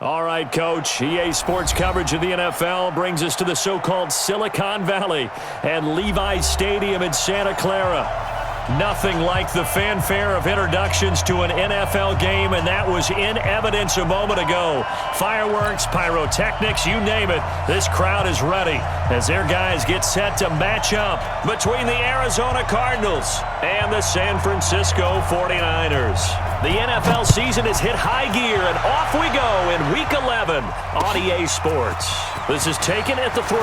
All right, Coach. EA Sports coverage of the NFL brings us to the so-called Silicon Valley and Levi's Stadium in Santa Clara. Nothing like the fanfare of introductions to an NFL game, and that was in evidence a moment ago. Fireworks, pyrotechnics, you name it. This crowd is ready as their guys get set to match up between the Arizona Cardinals and the San Francisco 49ers. The NFL season has hit high gear, and off we go in Week 11 on EA Sports. This is taken at the 3.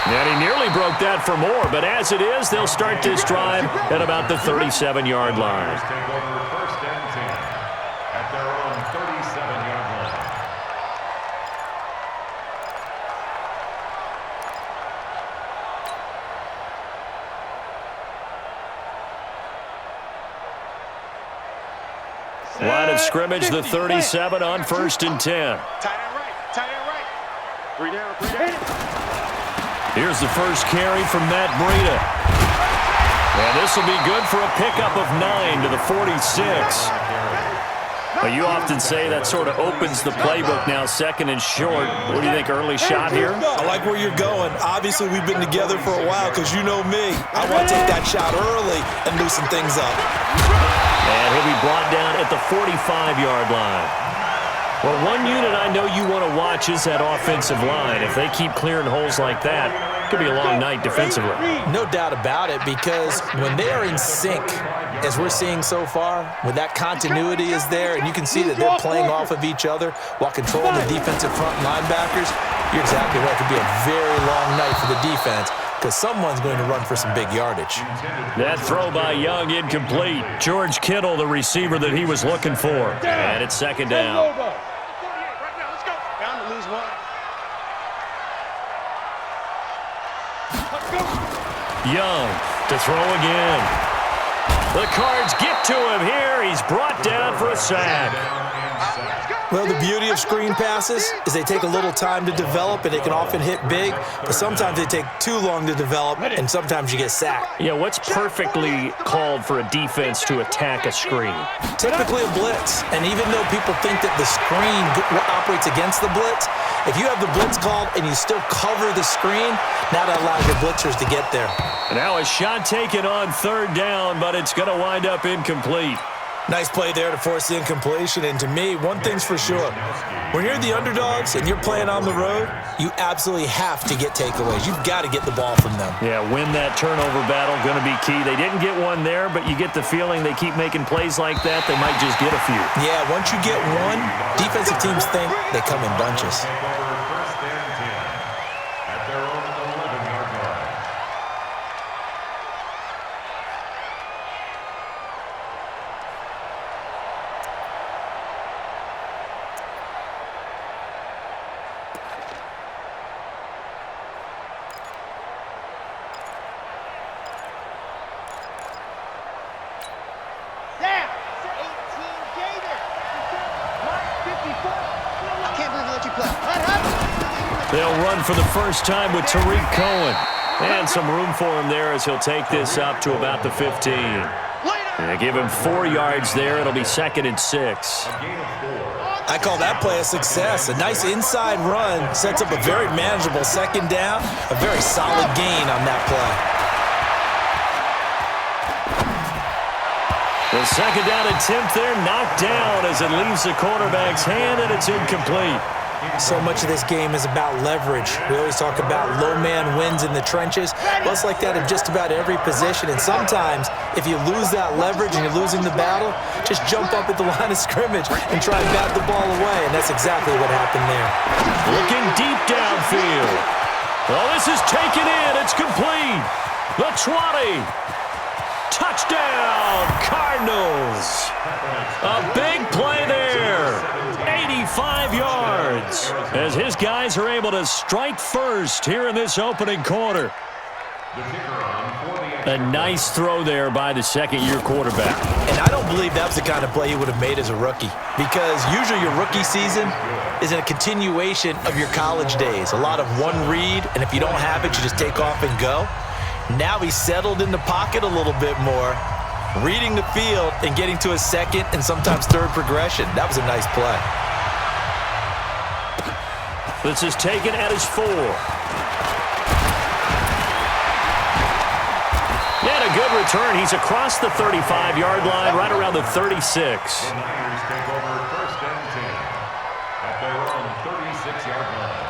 And he nearly broke that for more, but as it is, they'll start this drive at about the 37-yard line. First and 10 at their own 37-yard line. Line of scrimmage, the 37 on 1st and 10. Tight end right, tight end right. 3 down, 3 down. Here's the first carry from Matt Breida. And this will be good for a pickup of 9 to the 46. But you often say that sort of opens the playbook now, 2nd and short. What do you think, early shot here? I like where you're going. Obviously, we've been together for a while because you know me. I want to take that shot early and loosen things up. And he'll be brought down at the 45-yard line. Well, one unit I know you want to watch is that offensive line. If they keep clearing holes like that, it could be a long night defensively. No doubt about it, because when they are in sync, as we're seeing so far, when that continuity is there, and you can see that they're playing off of each other while controlling the defensive front linebackers, you're exactly right. It could be a very long night for the defense because someone's going to run for some big yardage. That throw by Young incomplete. George Kittle, the receiver that he was looking for. And it's 2nd down. Young to throw again. The Cards get to him here. He's brought down for a sack. Well, the beauty of screen passes is they take a little time to develop, and they can often hit big, but sometimes they take too long to develop, and sometimes you get sacked. Yeah, what's perfectly called for a defense to attack a screen? Typically a blitz, and even though people think that the screen operates against the blitz, if you have the blitz called and you still cover the screen, now that allows your blitzers to get there. And now a shot taken on 3rd down, but it's going to wind up incomplete. Nice play there to force the incompletion, and to me, one thing's for sure. When you're the underdogs and you're playing on the road, you absolutely have to get takeaways. You've got to get the ball from them. Yeah, win that turnover battle, going to be key. They didn't get one there, but you get the feeling they keep making plays like that, they might just get a few. Yeah, once you get one, defensive teams think they come in bunches. First and 10 at their own 11-yard line. They'll run for the first time with Tariq Cohen. And some room for him there as he'll take this up to about the 15. And give him 4 yards there. It'll be 2nd and 6. I call that play a success. A nice inside run sets up a very manageable 2nd down. A very solid gain on that play. The 2nd down attempt there knocked down as it leaves the quarterback's hand, and it's incomplete. So much of this game is about leverage. We always talk about low man wins in the trenches. Well, it's like that in just about every position. And sometimes, if you lose that leverage and you're losing the battle, just jump up at the line of scrimmage and try and bat the ball away. And that's exactly what happened there. Looking deep downfield. Well, this is taken in. It's complete. The 20. Touchdown, Cardinals. A big play there. 85 yards as his guys are able to strike first here in this opening quarter. A nice throw there by the 2nd-year quarterback. And I don't believe that was the kind of play he would have made as a rookie, because usually your rookie season is in a continuation of your college days. A lot of one read, and if you don't have it, you just take off and go. Now he's settled in the pocket a little bit more. reading the field and getting to a second and sometimes third progression. That was a nice play. This is taken at his 4. And a good return. He's across the 35-yard line, right around the 36. The Niners take over 1st and 10 at their own 36-yard line.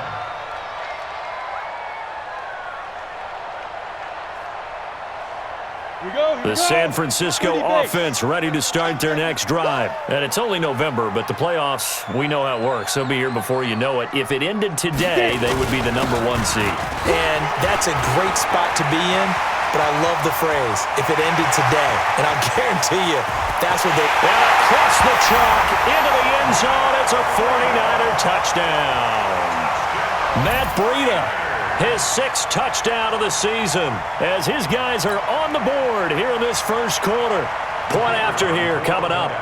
The San Francisco offense ready to start their next drive. And it's only November, but the playoffs, we know how it works. They'll be here before you know it. If it ended today, they would be the #1 seed. And that's a great spot to be in, but I love the phrase, if it ended today. And I'll guarantee you, that's what they... And across the chalk, into the end zone, it's a 49er touchdown. Matt Breida, his 6th touchdown of the season, as his guys are on the board here in this first quarter. Point after here coming up.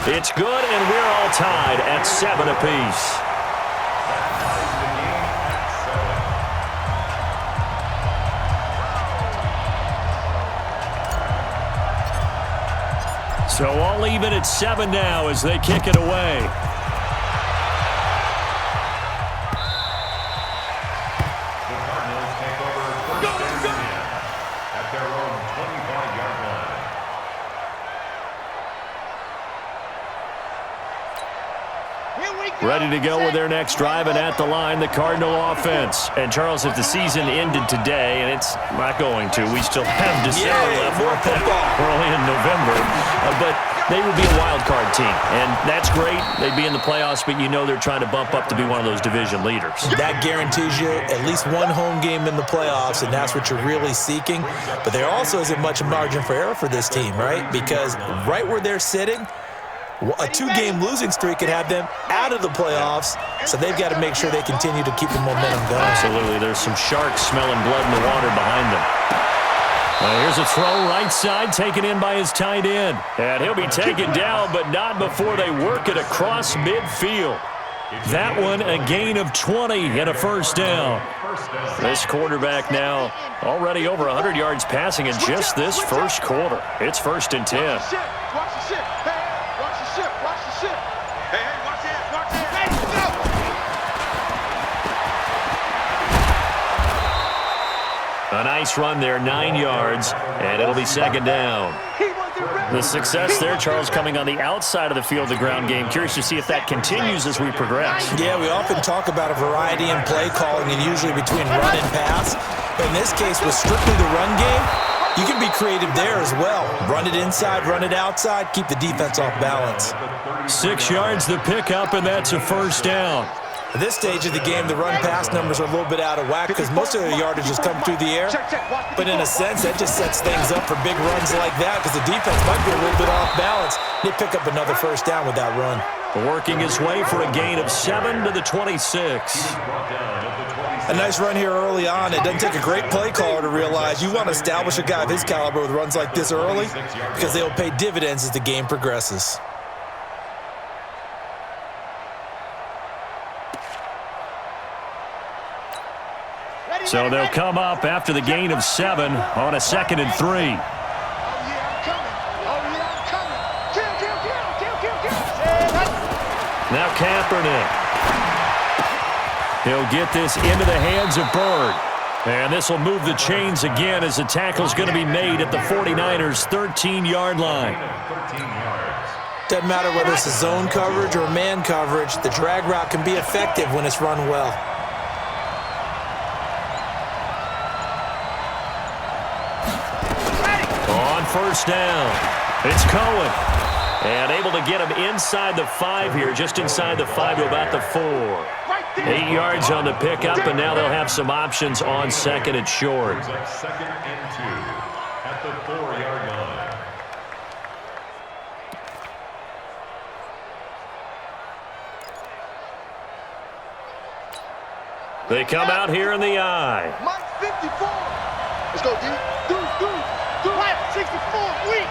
It's good, and we're all tied at 7 apiece. So all even at 7 now as they kick it away. The Cardinals take over 1st and 10 at their own 25-yard line. Ready to go with their next drive, and at the line, the Cardinal offense. And, Charles, if the season ended today, and it's not going to, we still have December left. More football. We're only in November. But they would be a wild card team, and that's great. They'd be in the playoffs, but you know they're trying to bump up to be one of those division leaders. That guarantees you at least one home game in the playoffs, and that's what you're really seeking. But there also isn't much margin for error for this team, right? Because right where they're sitting, a 2-game losing streak could have them out of the playoffs, so they've got to make sure they continue to keep the momentum going. Absolutely. There's some sharks smelling blood in the water behind them. Here's a throw right side, taken in by his tight end. And he'll be taken down, but not before they work it across midfield. That one, a gain of 20 and a first down. This quarterback now already over 100 yards passing in just this first quarter. It's 1st and 10. Watch the ship. Hey, watch the ship. Watch the ship. Hey, watch it. Watch it. Hey, go! A nice run there, 9 yards, and it'll be 2nd down. The success there, Charles, coming on the outside of the field, the ground game. Curious to see if that continues as we progress. Yeah, we often talk about a variety in play calling and usually between run and pass. But in this case, with strictly the run game, you can be creative there as well. Run it inside, run it outside, keep the defense off balance. 6 yards the pickup, and that's a first down. At this stage of the game, the run-pass numbers are a little bit out of whack because most of the yardage has come through the air. But in a sense, that just sets things up for big runs like that because the defense might be a little bit off balance. They pick up another first down with that run. Working his way for a gain of 7 to the 26. A nice run here early on. It doesn't take a great play caller to realize you want to establish a guy of his caliber with runs like this early because they'll pay dividends as the game progresses. So they'll come up after the gain of 7 on a 2nd and 3. Oh, yeah, I'm coming. Oh, yeah, I'm coming. Kill. Now Kaepernick. He'll get this into the hands of Bird. And this will move the chains again as the tackle's going to be made at the 49ers' 13-yard line. Doesn't matter whether it's a zone coverage or man coverage, the drag route can be effective when it's run well. On first down, it's Cohen. And able to get him inside the 5 here, just inside the 5 to about the 4. 8 yards on the pickup, and now they'll have some options on 2nd and short. 2nd and 2 at the 4-yard line. They come out here in the I. Mike 54. Let's go, D. Do. Mike 64. Weak.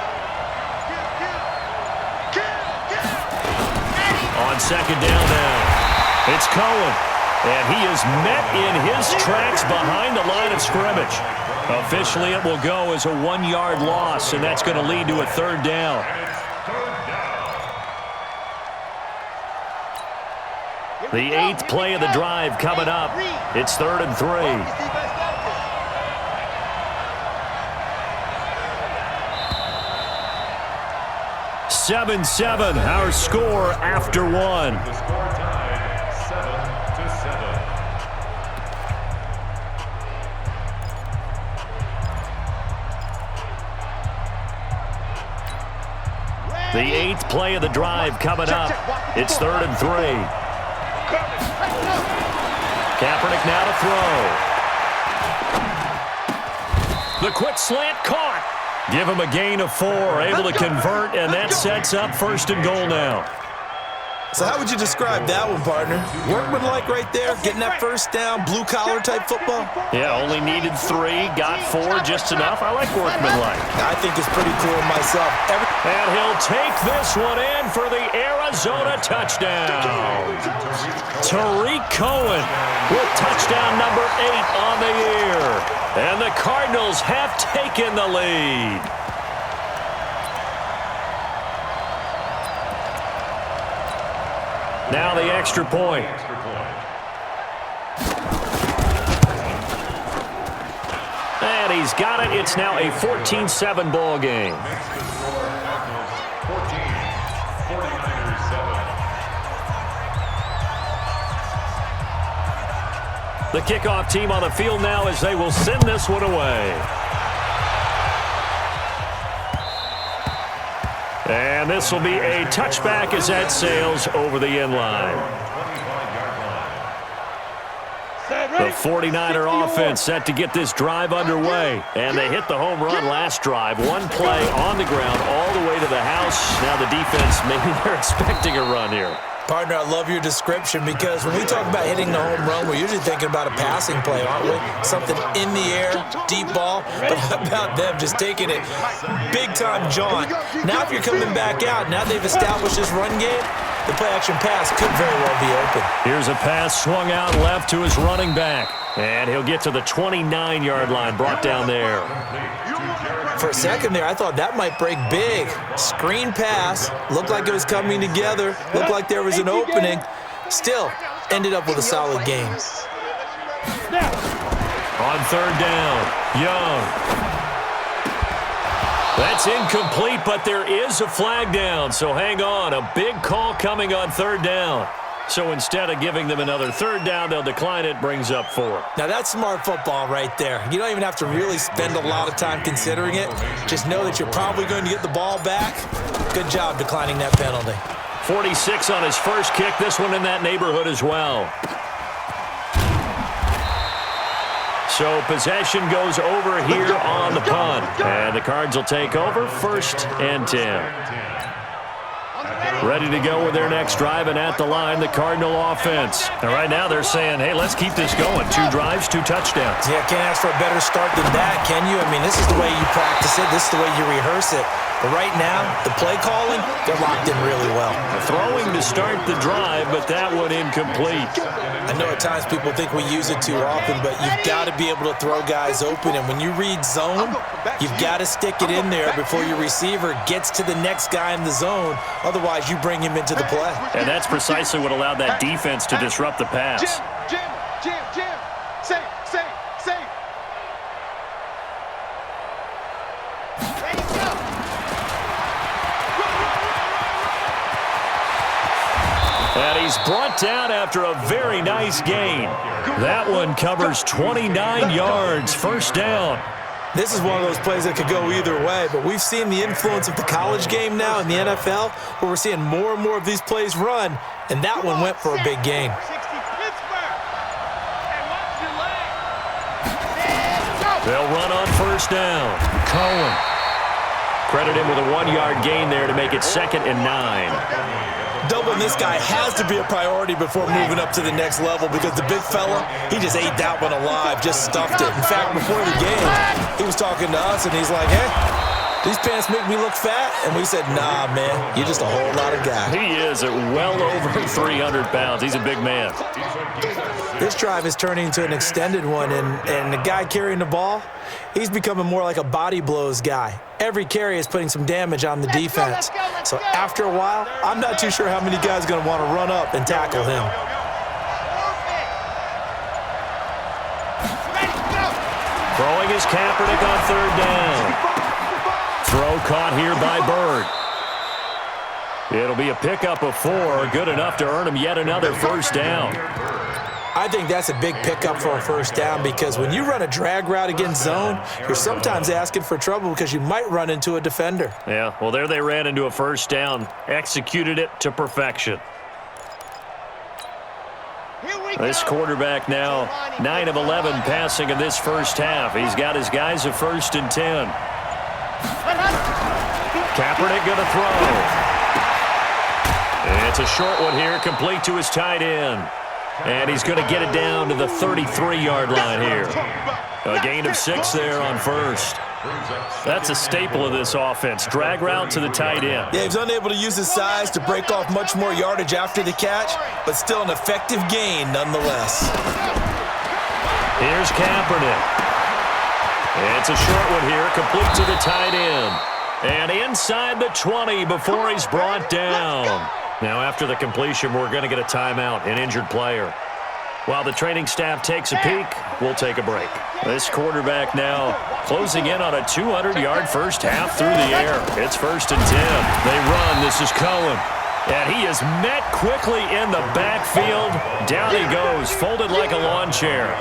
On 2nd down now, it's Cohen. And he is met in his tracks behind the line of scrimmage. Officially, it will go as a 1-yard loss, and that's going to lead to a third down. The 8th play of the drive coming up. It's 3rd and 3. 7-7, our score after 1. The score tied 7-7. The 8th play of the drive coming up. It's 3rd and 3. Kaepernick now to throw. The quick slant caught. Give him a gain of 4, able to convert, and that sets up 1st and goal now. So how would you describe that one, partner? Workmanlike right there, getting that first down, blue-collar type football? Yeah, only needed 3, got 4, just enough. I like workmanlike. I think it's pretty cool myself. And he'll take this one in for the Arizona touchdown. Tariq Cohen with touchdown number 8 on the year. And the Cardinals have taken the lead. Now the extra point. And he's got it. It's now a 14-7 ball game. Makes the score Cardinals 14, 49ers 7. The kickoff team on the field now as they will send this one away. And this will be a touchback as that sails over the end line. The 49er offense set to get this drive underway. And they hit the home run last drive. One play on the ground all the way to the house. Now the defense, maybe they're expecting a run here. Partner, I love your description because when we talk about hitting the home run, we're usually thinking about a passing play, aren't we? Something in the air, deep ball. But how about them just taking it big-time jaunt? Now if you're coming back out, now they've established this run game, the play-action pass could very well be open. Here's a pass swung out left to his running back. And he'll get to the 29-yard line, brought down there. For a second there, I thought that might break big. Screen pass, looked like it was coming together, looked like there was an opening. Still, ended up with a solid game. On 3rd down, Young. That's incomplete, but there is a flag down, so hang on. A big call coming on 3rd down. So instead of giving them another 3rd down, they'll decline it, brings up 4. Now that's smart football right there. You don't even have to really spend a lot of time considering it. Just know that you're probably going to get the ball back. Good job declining that penalty. 46 on his first kick, this one in that neighborhood as well. So possession goes over here on the punt. And the Cards will take over 1st and 10. Ready to go with their next drive, and at the line, the Cardinal offense. And right now they're saying, hey, let's keep this going. 2 drives, 2 touchdowns. Yeah, can't ask for a better start than that, can you? I mean, this is the way you practice it. This is the way you rehearse it. But right now, the play calling, they're locked in really well. Throwing to start the drive, but that one incomplete. I know at times people think we use it too often, but you've got to be able to throw guys open. And when you read zone, you've got to stick it in there before your receiver gets to the next guy in the zone. Otherwise, you bring him into the play. And that's precisely what allowed that defense to disrupt the pass. Jim, safe. And he's brought down after a very nice gain. That one covers 29 yards, 1st down. This is one of those plays that could go either way, but we've seen the influence of the college game now in the NFL, where we're seeing more and more of these plays run, and that one went for a big gain. They'll run on 1st down. Cohen. Credit him with a 1-yard gain there to make it 2nd and 9. Doubling this guy has to be a priority before moving up to the next level because the big fella, he just ate that one alive, just stuffed it. In fact, before the game, he was talking to us, and he's like, hey, these pants make me look fat. And we said, nah, man, you're just a whole lot of guy. He is at well over 300 pounds. He's a big man. This drive is turning into an extended one, and the guy carrying the ball, he's becoming more like a body blows guy. Every carry is putting some damage on the defense. So after a while, I'm not too sure how many guys are going to want to run up and tackle him. Throwing is Kaepernick on third down. Throw caught here by Bird. It'll be a pickup of 4, good enough to earn him yet another first down. I think that's a big pickup for a first down because when you run a drag route against zone, you're sometimes asking for trouble because you might run into a defender. Yeah, well, there they ran into a first down, executed it to perfection. This quarterback now 9 of 11 passing in this first half. He's got his guys at 1st and 10. Kaepernick going to throw. It's a short one here, complete to his tight end. And he's going to get it down to the 33-yard line here. A gain of 6 there on first. That's a staple of this offense. Drag route to the tight end. Yeah, he's unable to use his size to break off much more yardage after the catch, but still an effective gain nonetheless. Here's Kaepernick. It's a short one here, complete to the tight end. And inside the 20 before he's brought down. Now, after the completion, we're going to get a timeout, an injured player. While the training staff takes a peek, we'll take a break. This quarterback now closing in on a 200-yard first half through the air. It's 1st and 10. They run. This is Cohen. And he is met quickly in the backfield. Down he goes, folded like a lawn chair.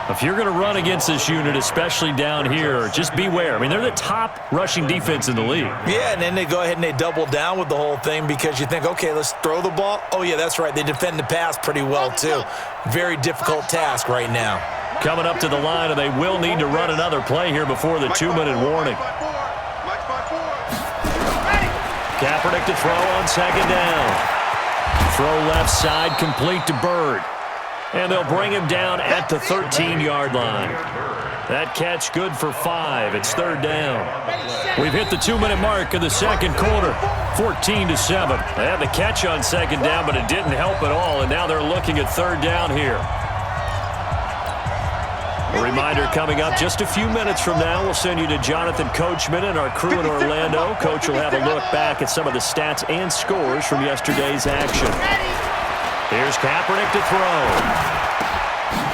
If you're going to run against this unit, especially down here, just beware. I mean, they're the top rushing defense in the league. Yeah, and then they go ahead and they double down with the whole thing because you think, okay, let's throw the ball. Oh, yeah, that's right. They defend the pass pretty well, too. Very difficult task right now. Coming up to the line, and they will need to run another play here before the 2-minute warning. Kaepernick to throw on 2nd down. Throw left side, complete to Bird. And they'll bring him down at the 13-yard line. That catch good for 5. It's 3rd down. We've hit the 2-minute mark of the second quarter. 14-7. They had the catch on 2nd down, but it didn't help at all, and now they're looking at 3rd down here. A reminder coming up just a few minutes from now, we'll send you to Jonathan Coachman and our crew in Orlando. Coach will have a look back at some of the stats and scores from yesterday's action. Here's Kaepernick to throw.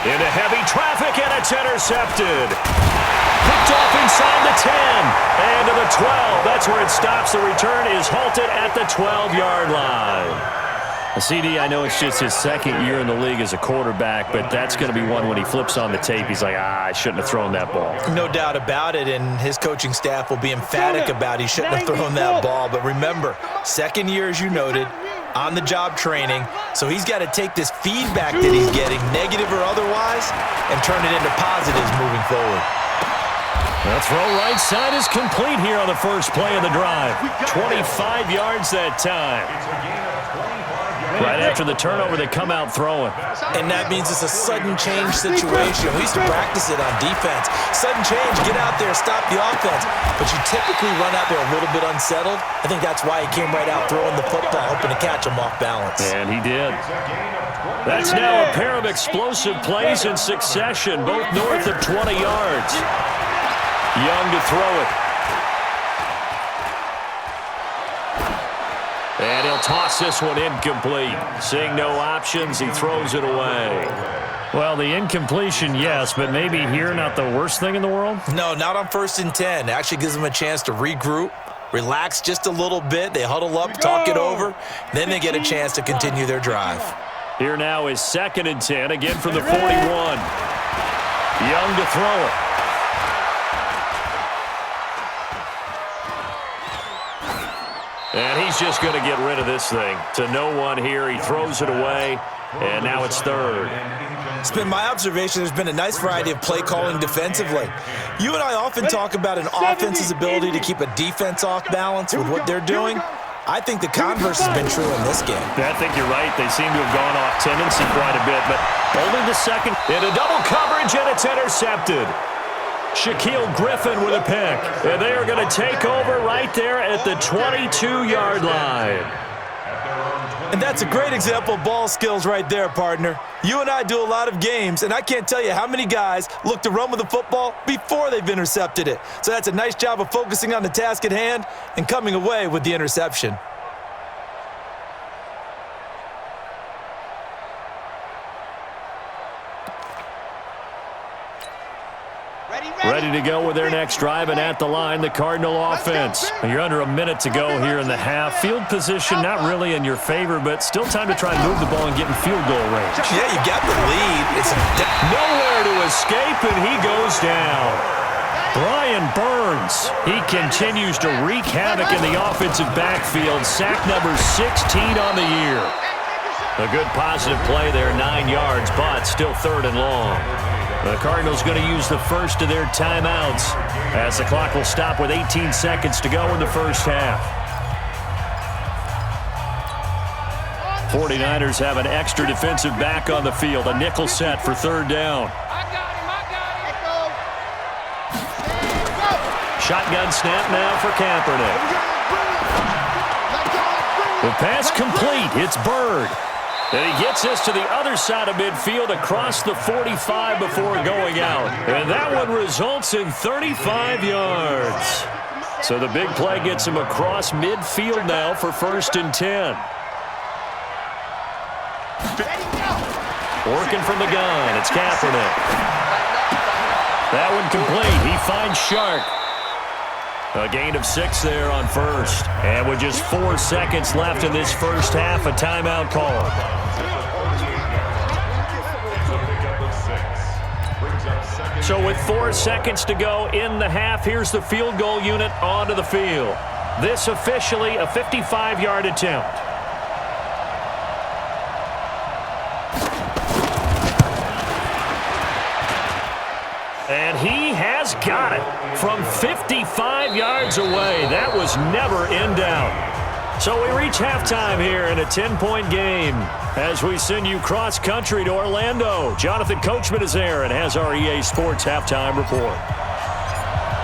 Into heavy traffic, and it's intercepted. Picked off inside the 10 and to the 12. That's where it stops. The return is halted at the 12-yard line. CD, I know it's just his 2nd year in the league as a quarterback, but that's going to be one when he flips on the tape. He's like, I shouldn't have thrown that ball. No doubt about it, and his coaching staff will be emphatic about he shouldn't have thrown that ball. But remember, 2nd year, as you noted, on-the-job training, so he's got to take this feedback that he's getting, negative or otherwise, and turn it into positives moving forward. The throw right side is complete here on the first play of the drive. 25 yards that time. Right after the turnover, they come out throwing. And that means it's a sudden change situation. We used to practice it on defense. Sudden change, get out there, stop the offense. But you typically run out there a little bit unsettled. I think that's why he came right out throwing the football, hoping to catch him off balance. And he did. That's now a pair of explosive plays in succession, both north of 20 yards. Young to throw it. And he'll toss this one incomplete. Seeing no options, he throws it away. Well, the incompletion, yes, but maybe here not the worst thing in the world? No, not on 1st and 10. It actually gives them a chance to regroup, relax just a little bit. They huddle up, talk it over. Then they get a chance to continue their drive. Here now is 2nd and 10, again from the 41. Young to throw it. And he's just going to get rid of this thing. To no one here. He throws it away, and now it's 3rd. It's been my observation there's been a nice variety of play calling defensively. You and I often talk about an offense's ability to keep a defense off balance with what they're doing. I think the converse has been true in this game. I think you're right. They seem to have gone off tendency quite a bit, but only the second. Into double coverage, and it's intercepted. Shaquille Griffin with a pick. And they are going to take over right there at the 22-yard line. And that's a great example of ball skills right there, partner. You and I do a lot of games, and I can't tell you how many guys look to run with the football before they've intercepted it. So that's a nice job of focusing on the task at hand and coming away with the interception. Ready to go with their next drive, and at the line, the Cardinal offense. You're under a minute to go here in the half. Field position not really in your favor, but still time to try and move the ball and get in field goal range. Yeah, you got the lead. It's nowhere to escape, and he goes down. Brian Burns, he continues to wreak havoc in the offensive backfield. Sack number 16 on the year. A good positive play there, 9 yards, but still 3rd and long. The Cardinals going to use the first of their timeouts as the clock will stop with 18 seconds to go in the first half. 49ers have an extra defensive back on the field, a nickel set for 3rd down. Shotgun snap now for Kaepernick. The pass complete. It's Byrd. And he gets this to the other side of midfield across the 45 before going out. And that one results in 35 yards. So the big play gets him across midfield now for 1st and 10. Working from the gun, it's Kaepernick. That one complete. He finds Shark. A gain of 6 there on 1st. And with just 4 seconds left in this first half, a timeout call. So with 4 seconds to go in the half, here's the field goal unit onto the field. This officially a 55-yard attempt. And he has got it from 55 yards away. That was never in doubt. So we reach halftime here in a 10-point game as we send you cross-country to Orlando. Jonathan Coachman is there and has our EA Sports halftime report.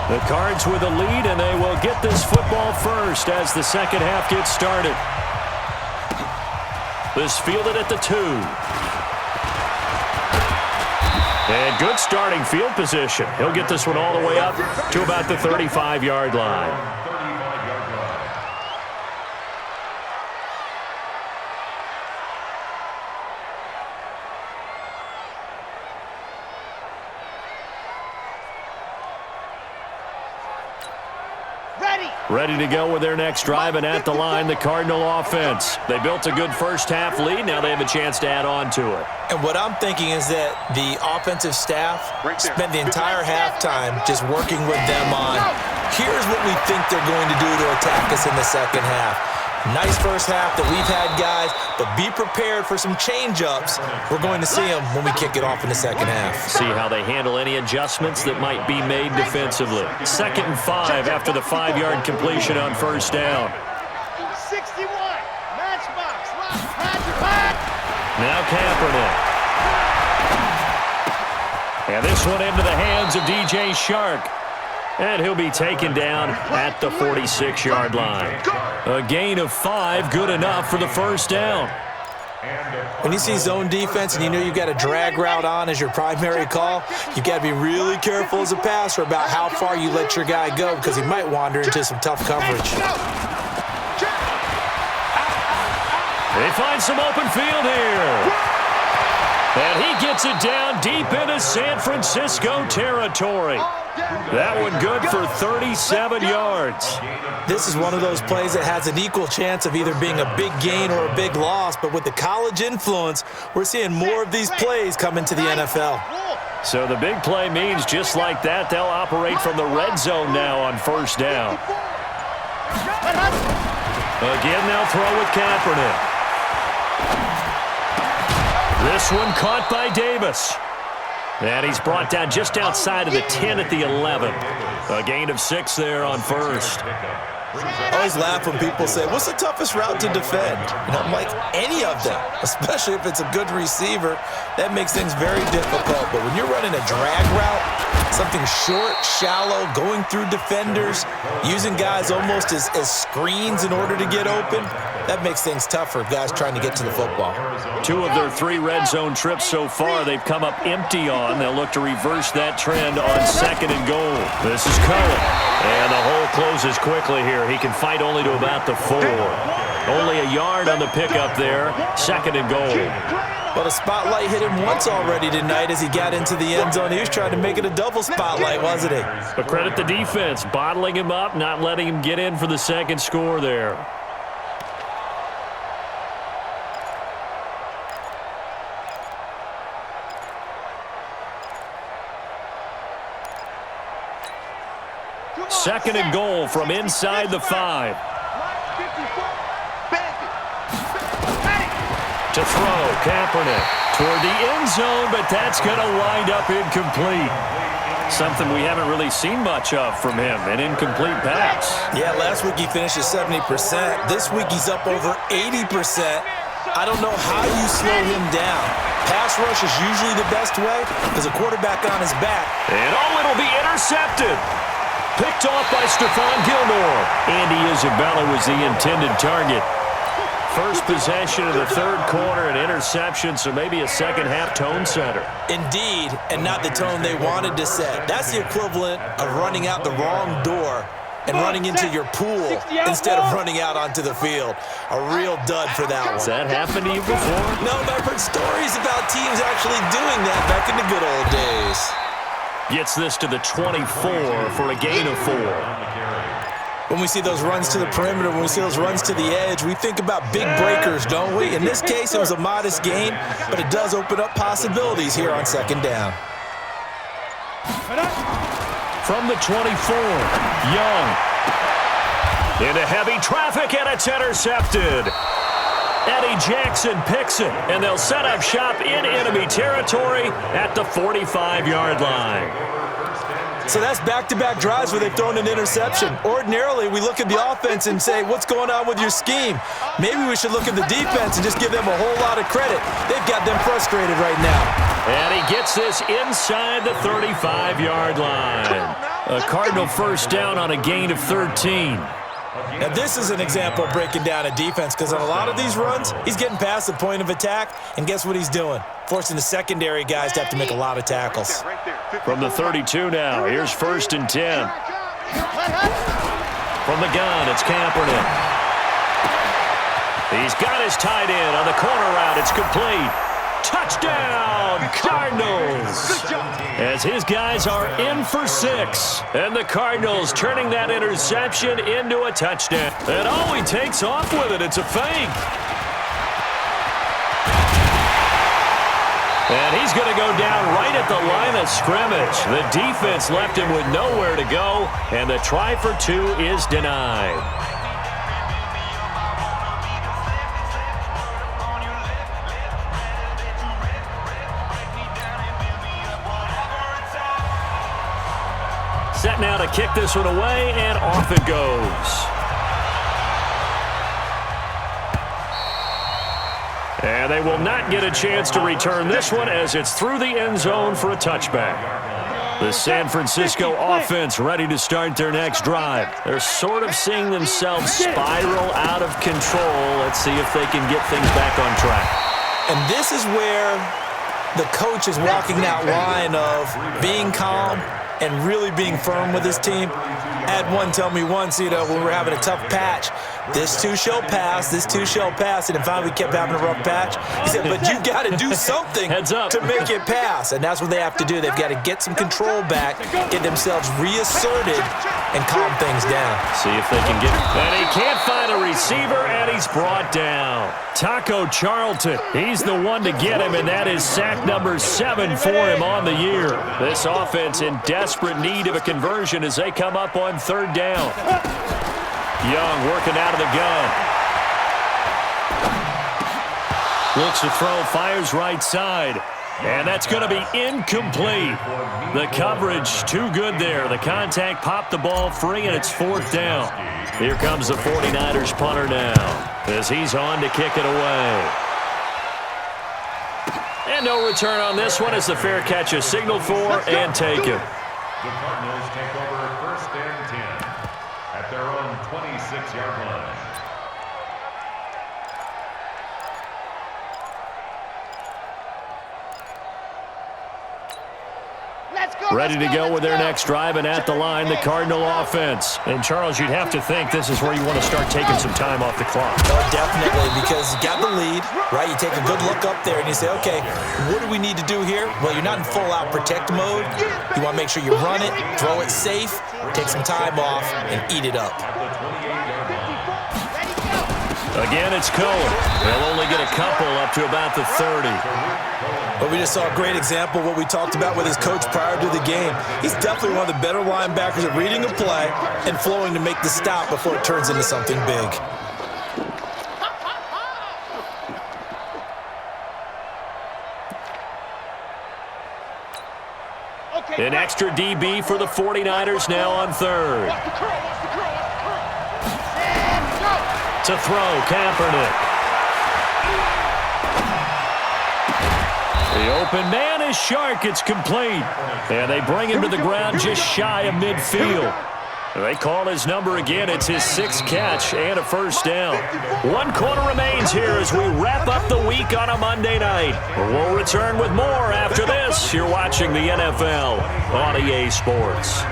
The Cards with a lead, and they will get this football first as the second half gets started. This fielded at the 2. And good starting field position. He'll get this one all the way up to about the 35-yard line. Ready to go with their next drive, and at the line, the Cardinal offense. They built a good first half lead. Now they have a chance to add on to it. And what I'm thinking is that the offensive staff spent the entire halftime just working with them on, here's what we think they're going to do to attack us in the second half. Nice first half that we've had, guys, but be prepared for some change-ups. We're going to see them when we kick it off in the second half. See how they handle any adjustments that might be made defensively. 2nd and 5 after the 5-yard completion on 1st down. 61, matchbox, now Kaepernick. And this one into the hands of DJ Shark. And he'll be taken down at the 46-yard line. A gain of 5, good enough for the 1st down. When you see zone defense and you know you've got a drag route on as your primary call, you've got to be really careful as a passer about how far you let your guy go because he might wander into some tough coverage. They find some open field here. And he gets it down deep into San Francisco territory. That one good for 37 yards. This is one of those plays that has an equal chance of either being a big gain or a big loss, but with the college influence, we're seeing more of these plays come into the NFL. So the big play means just like that, they'll operate from the red zone now on 1st down. Again, they'll throw with Kaepernick. This one caught by Davis. And he's brought down just outside of the 10 at the 11. A gain of 6 there on 1st. I always laugh when people say, what's the toughest route to defend? And I'm like, any of them, especially if it's a good receiver. That makes things very difficult. But when you're running a drag route, something short, shallow, going through defenders, using guys almost as screens in order to get open, that makes things tough for guys trying to get to the football. 2 of their 3 red zone trips so far they've come up empty on. They'll look to reverse that trend on 2nd and goal. This is Cohen. And the hole closes quickly here. He can fight only to about the 4. Only a yard on the pickup there. 2nd and goal. Well, the spotlight hit him once already tonight as he got into the end zone. He was trying to make it a double spotlight, wasn't he? But credit the defense, bottling him up, not letting him get in for the 2nd score there. Second and goal from inside the 5. To throw, Kaepernick toward the end zone, but that's going to wind up incomplete. Something we haven't really seen much of from him, an incomplete pass. Yeah, last week he finished at 70%. This week he's up over 80%. I don't know how you slow him down. Pass rush is usually the best way because a quarterback on his back. And it'll be intercepted. Picked off by Stephon Gilmore. Andy Isabella was the intended target. First possession of the 3rd quarter, an interception, so maybe a second-half tone setter. Indeed, and not the tone they wanted to set. That's the equivalent of running out the wrong door and running into your pool instead of running out onto the field. A real dud for that one. Has that happened to you before? No, but I've heard stories about teams actually doing that back in the good old days. Gets this to the 24 for a gain of 4. When we see those runs to the perimeter, when we see those runs to the edge, we think about big breakers, don't we? In this case, it was a modest gain, but it does open up possibilities here on 2nd down. From the 24, Young. Into heavy traffic, and it's intercepted. Eddie Jackson picks it, and they'll set up shop in enemy territory at the 45-yard line. So that's back-to-back drives where they've thrown an interception. Ordinarily, we look at the offense and say, what's going on with your scheme? Maybe we should look at the defense and just give them a whole lot of credit. They've got them frustrated right now. And he gets this inside the 35-yard line. A Cardinal first down on a gain of 13. Now, this is an example of breaking down a defense because on a lot of these runs, he's getting past the point of attack, and guess what he's doing? Forcing the secondary guys to have to make a lot of tackles. From the 32 now, here's 1st and 10. From the gun, it's Kaepernick. He's got his tight end on the corner route. It's complete. Touchdown, Cardinals! As his guys are in for 6. And the Cardinals turning that interception into a touchdown. And he takes off with it. It's a fake. And he's going to go down right at the line of scrimmage. The defense left him with nowhere to go, and the try for 2 is denied. Set now to kick this one away, and off it goes. And they will not get a chance to return this one as it's through the end zone for a touchback. The San Francisco offense ready to start their next drive. They're sort of seeing themselves spiral out of control. Let's see if they can get things back on track. And this is where the coach is walking that line of being calm and really being firm with his team. Had one tell me once, when we were having a tough patch, this too shall pass, this too shall pass, and finally we kept having a rough patch. He said, but you got to do something to make it pass, and that's what they have to do. They've got to get some control back, get themselves reasserted, and calm things down. See if they can get it. And he can't find a receiver, and he's brought down. Taco Charlton, he's the one to get him, and that is sack number 7 for him on the year. This offense in desperate need of a conversion as they come up on 3rd down. Young working out of the gun. Looks to throw, fires right side. And that's going to be incomplete. The coverage too good there. The contact popped the ball free, and it's 4th down. Here comes the 49ers punter now as he's on to kick it away. And no return on this one as the fair catch is signaled for and taken. The Cardinals take over 1st and 10 at their own 26-yard line. Ready to go with their next drive, and at the line, the Cardinal offense. And, Charles, you'd have to think this is where you want to start taking some time off the clock. Oh, definitely, because you got the lead, right? You take a good look up there, and you say, okay, what do we need to do here? Well, you're not in full-out protect mode. You want to make sure you run it, throw it safe, take some time off, and eat it up. Again, it's Cohen. He'll only get a couple up to about the 30. But we just saw a great example of what we talked about with his coach prior to the game. He's definitely one of the better linebackers at reading a play and flowing to make the stop before it turns into something big. An extra DB for the 49ers now on 3rd. To throw, Kaepernick. The open man is Shark. It's complete. And they bring him to the ground just shy of midfield. They call his number again. It's his 6th catch and a 1st down. 1 quarter remains here as we wrap up the week on a Monday night. We'll return with more after this. You're watching the NFL on EA Sports.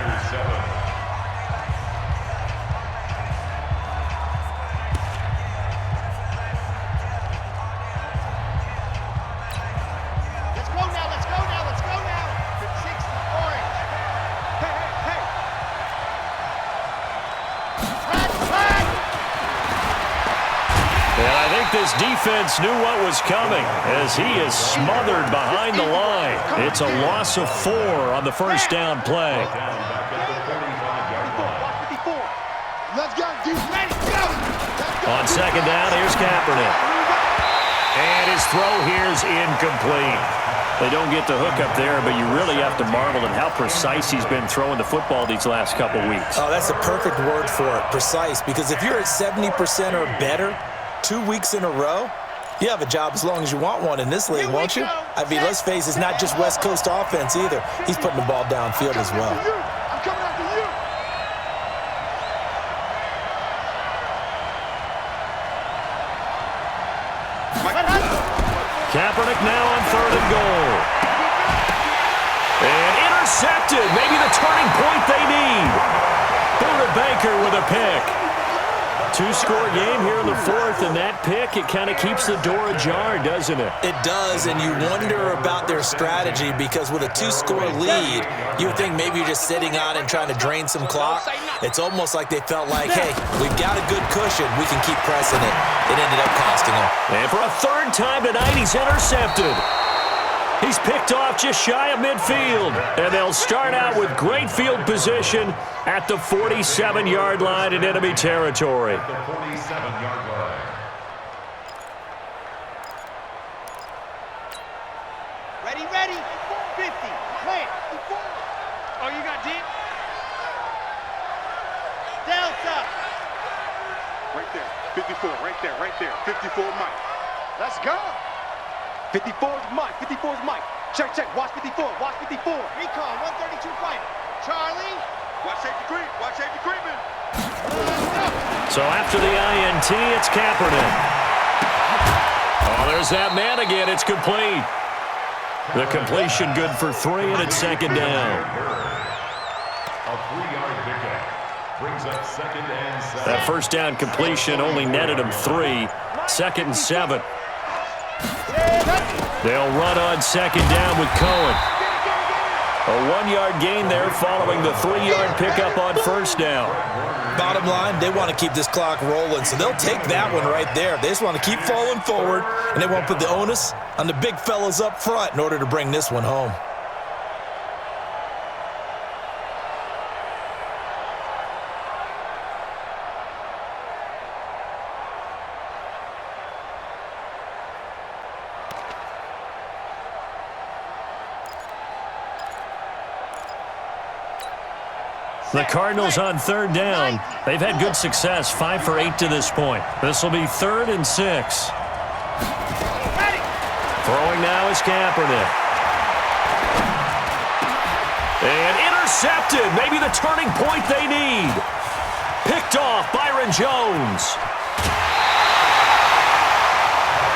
This defense knew what was coming as he is smothered behind the line. It's a loss of 4 on the 1st down play. On 2nd down, here's Kaepernick. And his throw here is incomplete. They don't get the hook up there, but you really have to marvel at how precise he's been throwing the football these last couple weeks. Oh, that's a perfect word for it, precise, because if you're at 70% or better 2 weeks in a row, you have a job as long as you want one in this league, won't you? I mean, let's face it, it's not just West Coast offense either. He's putting the ball downfield as well. I'm coming after you. Kaepernick now on 3rd and goal. And intercepted. Maybe the turning point they need. Buda Baker with a pick. 2-score game here in the 4th, and that pick, it kind of keeps the door ajar, doesn't it? It does, and you wonder about their strategy because with a 2-score lead, you would think maybe you're just sitting on and trying to drain some clock. It's almost like they felt like, hey, we've got a good cushion. We can keep pressing it. It ended up costing them. And for a 3rd time tonight, he's intercepted. He's picked off just shy of midfield, and they'll start out with great field position at the 47-yard line in enemy territory. The 47-yard line. Ready. 50. Plant. Oh, you got deep? Delta. Right there. 54. Right there. 54 Mike. Let's go. 54 is Mike. 54 is Mike. Check. Watch 54. Recon. 132 fighter. Charlie. Watch safety creeping. So after the INT, it's Kaepernick. Oh, there's that man again. It's complete. The completion good for 3, and it's 2nd down. A 3-yard pickup brings up 2nd and 7. That 1st down completion only netted him 3. 2nd and 7. They'll run on 2nd down with Cohen. A 1-yard gain there following the 3-yard pickup on 1st down. Bottom line, they want to keep this clock rolling, so they'll take that one right there. They just want to keep falling forward, and they want to put the onus on the big fellas up front in order to bring this one home. The Cardinals on third down. They've had good success, 5 for 8 to this point. This will be 3rd and 6. Throwing now is Kaepernick. And intercepted. Maybe the turning point they need. Picked off Byron Jones.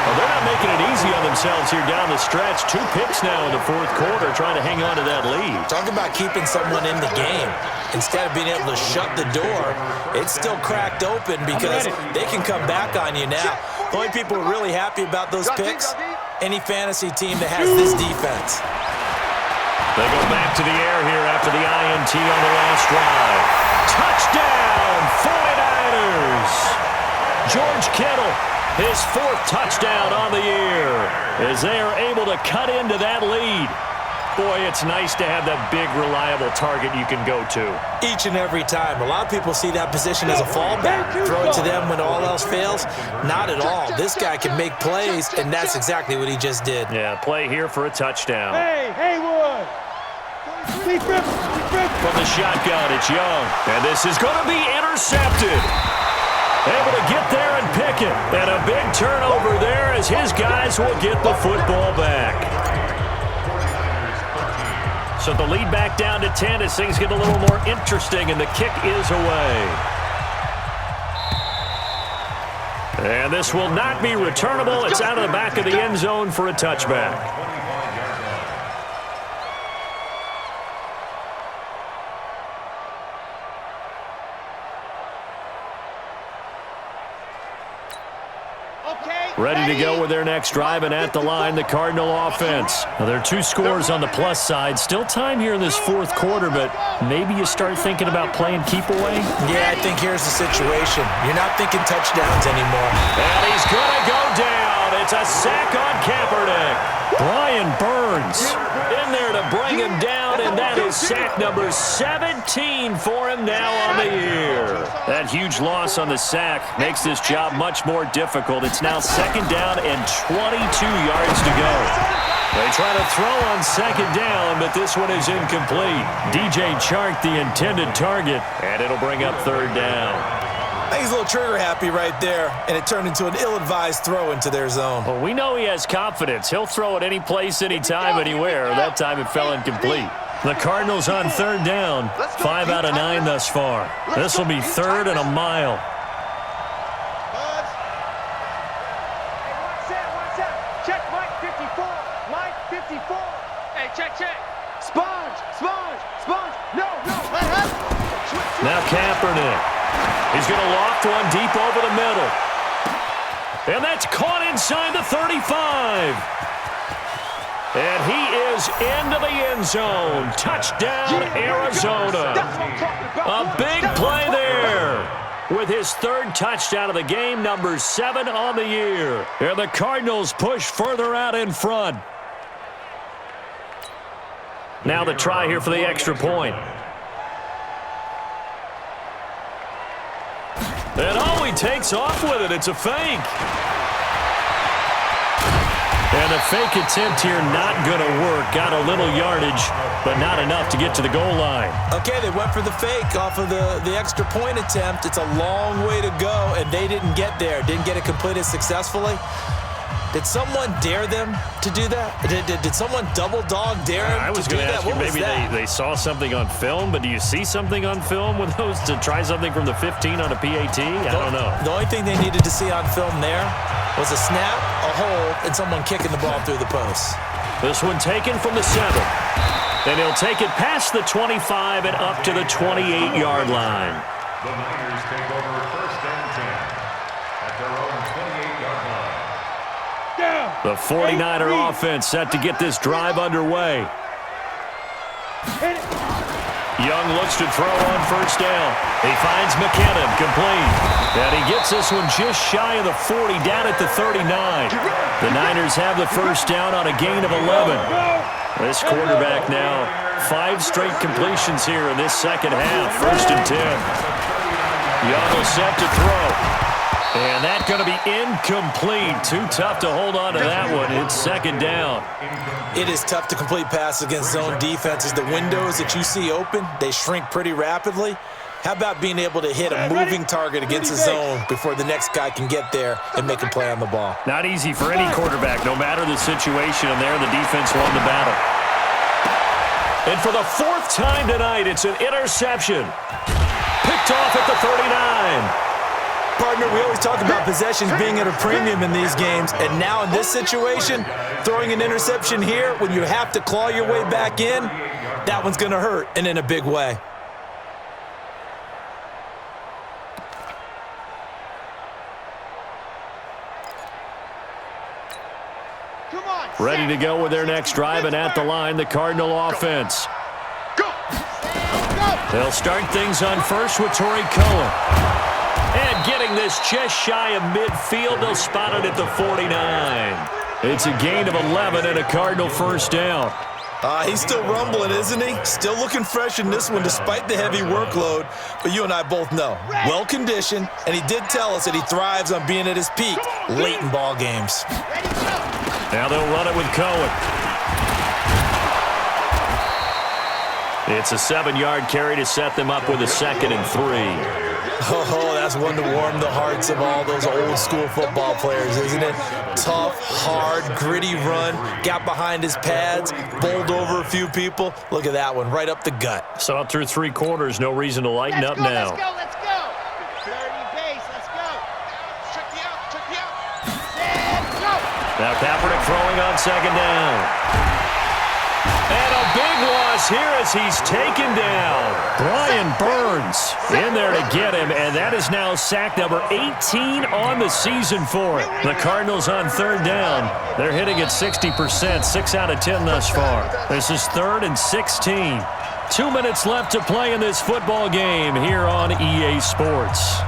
Well, they're not making it easy on themselves here down the stretch. 2 picks now in the 4th quarter trying to hang on to that lead. Talk about keeping someone in the game. Instead of being able to shut the door, it's still cracked open because they can come back on you now. The only people who are really happy about those picks, any fantasy team that has this defense. They go back to the air here after the INT on the last drive. Touchdown, 49ers! George Kittle, his 4th touchdown on the year, as they are able to cut into that lead. Boy, it's nice to have that big, reliable target you can go to. Each and every time. A lot of people see that position as a fallback. Throw it to them when all else fails. Not at all. This guy can make plays, and that's exactly what he just did. Yeah, play here for a touchdown. Hey, Haywood! From the shotgun, it's Young. And this is going to be intercepted. Able to get there and pick it. And a big turnover there as his guys will get the football back. So the lead back down to 10 as things get a little more interesting, and the kick is away. And this will not be returnable. It's out of the back of the end zone for a touchback. Ready to go with their next drive, and at the line, the Cardinal offense. Now, there are 2 scores on the plus side. Still time here in this 4th quarter, but maybe you start thinking about playing keep away? Yeah, I think here's the situation. You're not thinking touchdowns anymore. And he's going to go down. It's a sack on Kaepernick. Brian Burns in there to bring him down, and that is sack number 17 for him now on the year. That huge loss on the sack makes this job much more difficult. It's now 2nd down and 22 yards to go. They try to throw on 2nd down, but this one is incomplete. DJ Chark, the intended target, and it'll bring up 3rd down. I think he's a little trigger happy right there, and it turned into an ill-advised throw into their zone. Well, we know he has confidence. He'll throw it any place, anytime, anywhere. That time it fell incomplete. The Cardinals on 3rd down. 5 out of 9 thus far. This will be 3rd and a mile. Check Mike 54. Mike 54. Hey, check. Sponge. No. Let him. Now Kaepernick. He's going to loft one deep over the middle. And that's caught inside the 35. And he is into the end zone. Touchdown, Arizona. A big play there. With his 3rd touchdown of the game, number 7 on the year. And the Cardinals push further out in front. Now the try here for the extra point. And he takes off with it. It's a fake. And the fake attempt here not going to work. Got a little yardage, but not enough to get to the goal line. Okay, they went for the fake off of the extra point attempt. It's a long way to go, and they didn't get there. Didn't get it completed successfully. Did someone dare them to do that? Did someone double dog dare them I was to do going to that? ask you, What was maybe that? they saw something on film, but do you see something on film with those to try something from the 15 on a PAT? I don't know. The only thing they needed to see on film there was a snap, a hold, and someone kicking the ball through the post. This one taken from the 7. And he'll take it past the 25 and up to the 28-yard line. The Niners take over 1st and 10 at their own 28-yard line. The 49er offense set to get this drive underway. Young looks to throw on 1st down. He finds McKinnon, complete. And he gets this one just shy of the 40, down at the 39. The Niners have the 1st down on a gain of 11. This quarterback now, 5 straight completions here in this 2nd half. 1st and 10. Young is set to throw. And that's going to be incomplete. Too tough to hold on to that one. It's second down. It is tough to complete passes against zone defenses. The windows that you see open, they shrink pretty rapidly. How about being able to hit a moving target against a zone before the next guy can get there and make a play on the ball? Not easy for any quarterback, no matter the situation. And there, the defense won the battle. And for the fourth time tonight, it's an interception. Picked off at the 39. Partner, we always talk about possessions being at a premium in these games, and now in this situation, throwing an interception here when you have to claw your way back in, that one's going to hurt, and in a big way. Ready to go with their next drive, and at the line, the Cardinal offense. They'll start things on first with Torrey Cohen. And getting this just shy of midfield, they'll spot it at the 49. It's a gain of 11 and a Cardinal first down. He's still rumbling, isn't he? Still looking fresh in this one despite the heavy workload. But you and I both know, well-conditioned, and he did tell us that he thrives on being at his peak late in ball games. Now they'll run it with Cohen. It's a 7-yard carry to set them up with a 2nd and 3. Oh, that's one to warm the hearts of all those old-school football players, isn't it? Tough, hard, gritty run, got behind his pads, bowled over a few people. Look at that one, right up the gut. So through 3 quarters, no reason to lighten up now. Let's go. 30 base, let's go. Check the out. Set, go. Now Kaepernick throwing on 2nd down. And a big loss here as he's taken down. Brian Burns in there to get him, and that is now sack number 18 on the season for it. The Cardinals on 3rd down. They're hitting at 60%, 6 out of 10 thus far. This is 3rd and 16. 2 minutes left to play in this football game here on EA Sports.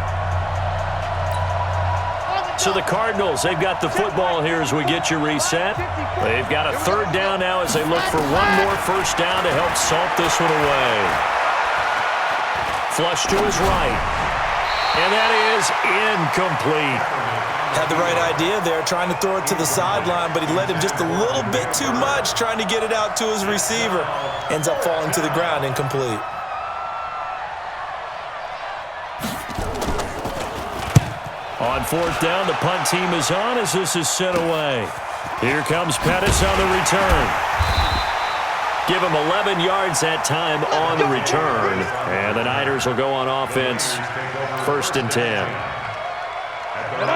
So the Cardinals, they've got the football here as we get you reset. They've got a 3rd down now as they look for one more first down to help salt this one away. Flush to his right. And that is incomplete. Had the right idea there, trying to throw it to the sideline, but he led him just a little bit too much, trying to get it out to his receiver. Ends up falling to the ground, incomplete. On 4th down, the punt team is on as this is sent away. Here comes Pettis on the return. Give him 11 yards that time on the return. And the Niners will go on offense, 1st and 10.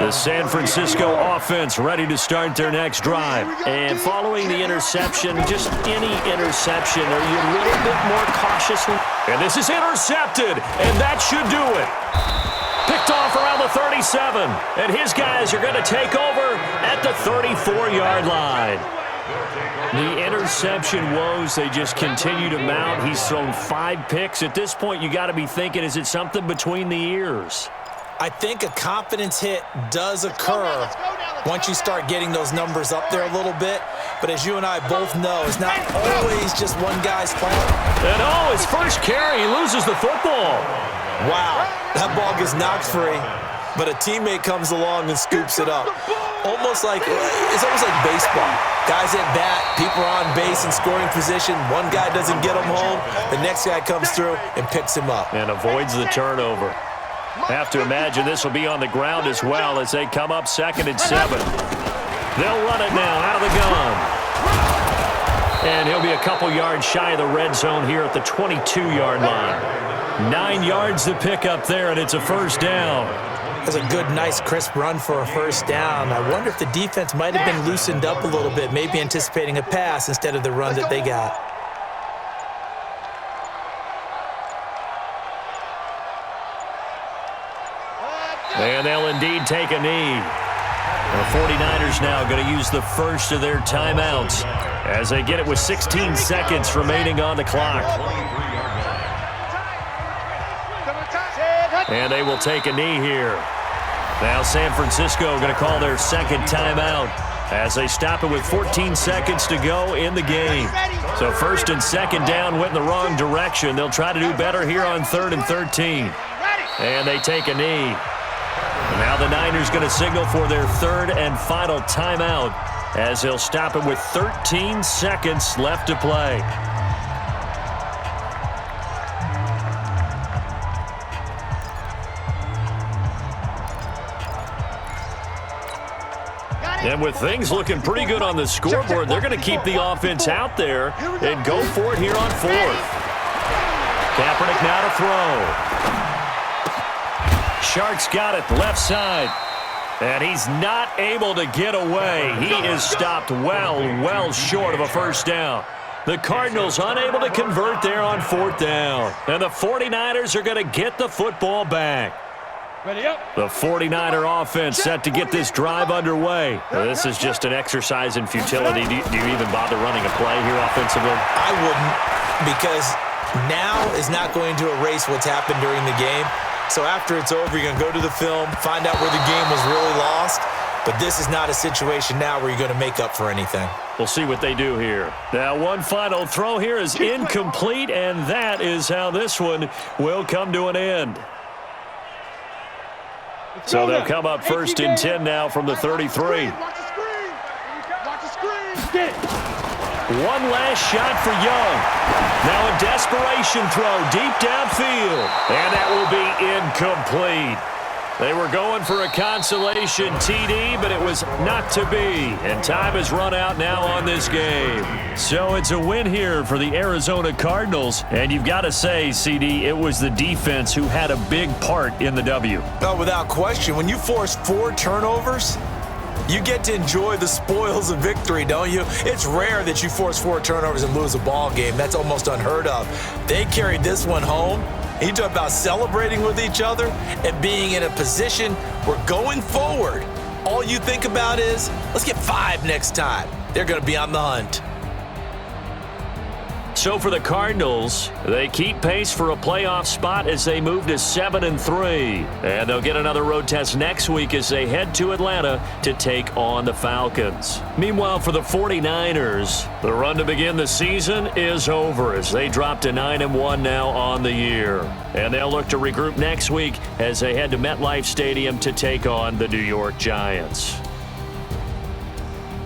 The San Francisco offense ready to start their next drive. And following the interception, just any interception, are you a little bit more cautious? And this is intercepted, and that should do it. Picked off around the 37, and his guys are going to take over at the 34-yard line. The interception woes, they just continue to mount. He's thrown 5 picks. At this point, you got to be thinking, is it something between the ears? I think a confidence hit does occur once you start getting those numbers up there a little bit. But as you and I both know, it's not always just one guy's fault. And his first carry, he loses the football. Wow, that ball gets knocked free, but a teammate comes along and scoops it up. It's almost like baseball. Guys at bat, people are on base in scoring position. One guy doesn't get him home, the next guy comes through and picks him up. And avoids the turnover. Have to imagine this will be on the ground as well as they come up 2nd and 7. They'll run it now out of the gun. And he'll be a couple yards shy of the red zone here at the 22-yard line. 9 yards to pick up there, and it's a first down. That's a good, nice, crisp run for a first down. I wonder if the defense might have been loosened up a little bit, maybe anticipating a pass instead of the run that they got. And they'll indeed take a knee. The 49ers now going to use the first of their timeouts as they get it with 16 seconds remaining on the clock. And they will take a knee here. Now San Francisco going to call their 2nd timeout as they stop it with 14 seconds to go in the game. So 1st and 2nd down went in the wrong direction. They'll try to do better here on 3rd and 13. And they take a knee. And now the Niners going to signal for their third and final timeout as they'll stop it with 13 seconds left to play. And with things looking pretty good on the scoreboard, they're going to keep the offense out there and go for it here on fourth. Kaepernick now to throw. Sharks got it left side. And he's not able to get away. He is stopped well short of a first down. The Cardinals unable to convert there on fourth down. And the 49ers are going to get the football back. The 49er offense set to get this drive underway. This is just an exercise in futility. Do you even bother running a play here offensively? I wouldn't, because now is not going to erase what's happened during the game. So after it's over, you're going to go to the film, find out where the game was really lost. But this is not a situation now where you're going to make up for anything. We'll see what they do here. Now, one final throw here is incomplete, and that is how this one will come to an end. So they'll come up first and 10 now from the 33. One last shot for Young. Now a desperation throw deep downfield. And that will be incomplete. They were going for a consolation TD, but it was not to be. And time has run out now on this game. So it's a win here for the Arizona Cardinals. And you've got to say, CD, it was the defense who had a big part in the W. No, without question. When you force 4 turnovers, you get to enjoy the spoils of victory, don't you? It's rare that you force 4 turnovers and lose a ball game. That's almost unheard of. They carried this one home. He talked about celebrating with each other and being in a position where going forward, all you think about is, let's get 5 next time. They're going to be on the hunt. So for the Cardinals, they keep pace for a playoff spot as they move to 7-3. And they'll get another road test next week as they head to Atlanta to take on the Falcons. Meanwhile, for the 49ers, the run to begin the season is over as they drop to 9-1 now on the year. And they'll look to regroup next week as they head to MetLife Stadium to take on the New York Giants.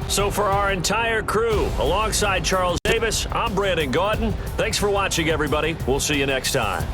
So for our entire crew, alongside Charles Davis, I'm Brandon Gaudin. Thanks for watching, everybody. We'll see you next time.